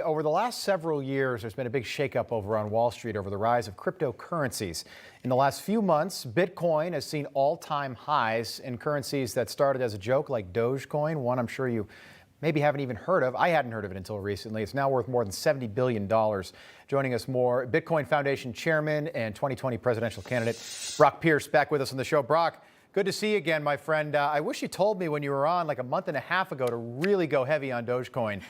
over the last several years, there's been a big shakeup over on Wall Street over the rise of cryptocurrencies. In the last few months, Bitcoin has seen all-time highs in currencies that started as a joke, like Dogecoin, one I'm sure you maybe haven't even heard of. I hadn't heard of it until recently. It's now worth more than $70 billion. Joining us more, Bitcoin Foundation Chairman and 2020 presidential candidate Brock Pierce back with us on the show. Brock, good to see you again, my friend. I wish you told me when you were on like a month and a half ago to really go heavy on Dogecoin.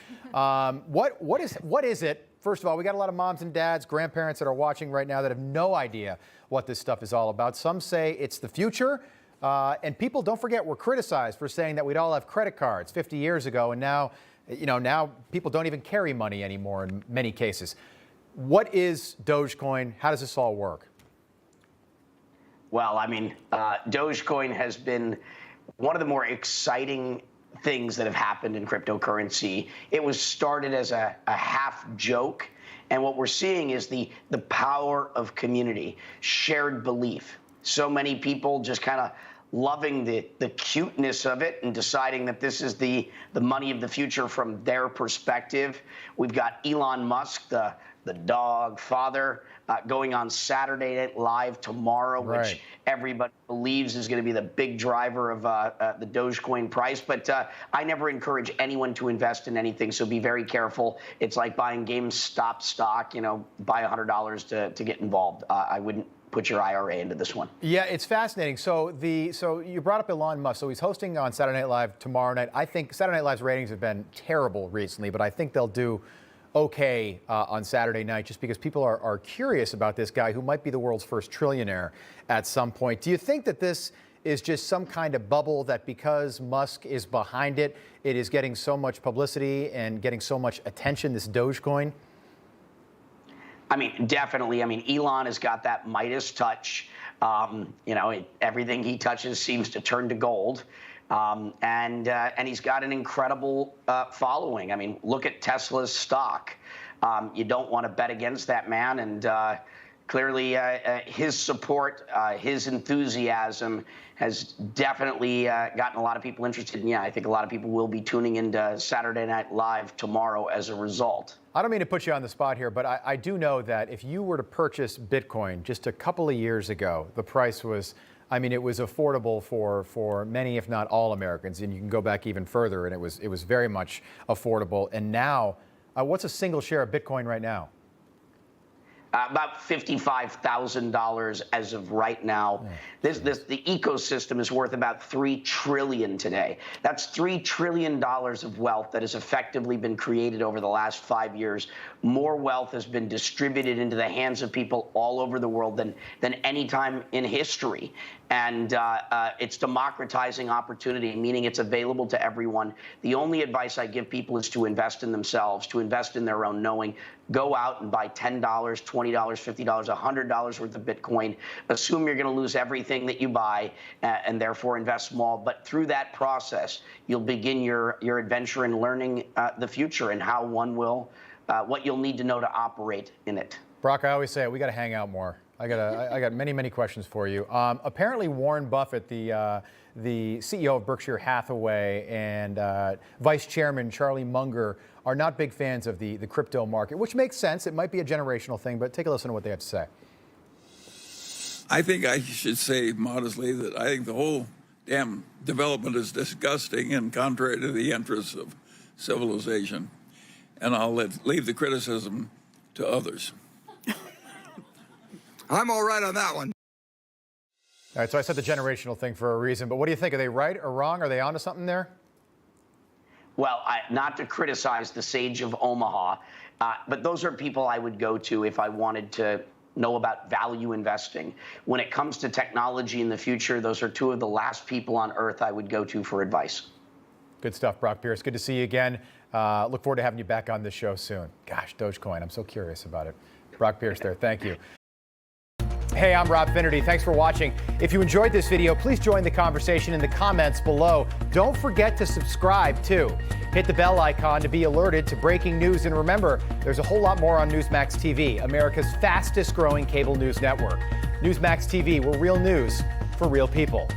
What is it? First of all, we got a lot of moms and dads, grandparents that are watching right now that have no idea what this stuff is all about. Some say it's the future. And people, don't forget, were criticized for saying that we'd all have credit cards 50 years ago. And now, now people don't even carry money anymore in many cases. What is Dogecoin? How does this all work? Well, I mean, Dogecoin has been one of the more exciting things that have happened in cryptocurrency. It was started as a half joke. And what we're seeing is the power of community, shared belief. So many people just kind of loving the cuteness of it and deciding that this is the money of the future from their perspective. We've got Elon Musk, the dog father, going on Saturday Night Live tomorrow, right, which everybody believes is going to be the big driver of the Dogecoin price. But I never encourage anyone to invest in anything, so be very careful. It's like buying GameStop stock, buy $100 to get involved. I wouldn't put your IRA into this one. Yeah, it's fascinating. So you brought up Elon Musk. So he's hosting on Saturday Night Live tomorrow night. I think Saturday Night Live's ratings have been terrible recently, but I think they'll do okay on Saturday night just because people are curious about this guy who might be the world's first trillionaire at some point. Do you think that this is just some kind of bubble that because Musk is behind it, it is getting so much publicity and getting so much attention, this Dogecoin? I mean, definitely. I mean, Elon has got that Midas touch. Everything he touches seems to turn to gold. And he's got an incredible following. I mean, look at Tesla's stock. You don't want to bet against that man. And clearly, his support, his enthusiasm has definitely gotten a lot of people interested. And yeah, I think a lot of people will be tuning into Saturday Night Live tomorrow as a result. I don't mean to put you on the spot here, but I do know that if you were to purchase Bitcoin just a couple of years ago, the price was, it was affordable for many, if not all Americans. And you can go back even further, and it was very much affordable. And now, what's a single share of Bitcoin right now? About $55,000 as of right now. The ecosystem is worth about $3 trillion today. That's $3 trillion of wealth that has effectively been created over the last 5 years. More wealth has been distributed into the hands of people all over the world than any time in history. And it's democratizing opportunity, meaning it's available to everyone. The only advice I give people is to invest in themselves, to invest in their own knowing. Go out and buy $10, $20, $50, $100 worth of Bitcoin. Assume you're going to lose everything that you buy and therefore invest small. But through that process, you'll begin your adventure in learning the future and how one will, what you'll need to know to operate in it. Brock, I always say we got to hang out more. I got many questions for you. Apparently, Warren Buffett, the CEO of Berkshire Hathaway, and Vice Chairman Charlie Munger are not big fans of the crypto market, which makes sense. It might be a generational thing, but take a listen to what they have to say. I think I should say modestly that I think the whole damn development is disgusting and contrary to the interests of civilization. And I'll leave the criticism to others. I'm all right on that one. All right, so I said the generational thing for a reason, but what do you think? Are they right or wrong? Are they onto something there? Well, not to criticize the Sage of Omaha, but those are people I would go to if I wanted to know about value investing. When it comes to technology in the future, those are two of the last people on earth I would go to for advice. Good stuff, Brock Pierce. Good to see you again. Look forward to having you back on this show soon. Gosh, Dogecoin, I'm so curious about it. Brock Pierce there, thank you. Hey, I'm Rob Finnerty. Thanks for watching. If you enjoyed this video, please join the conversation in the comments below. Don't forget to subscribe, too. Hit the bell icon to be alerted to breaking news. And remember, there's a whole lot more on Newsmax TV, America's fastest growing cable news network. Newsmax TV, we're real news for real people.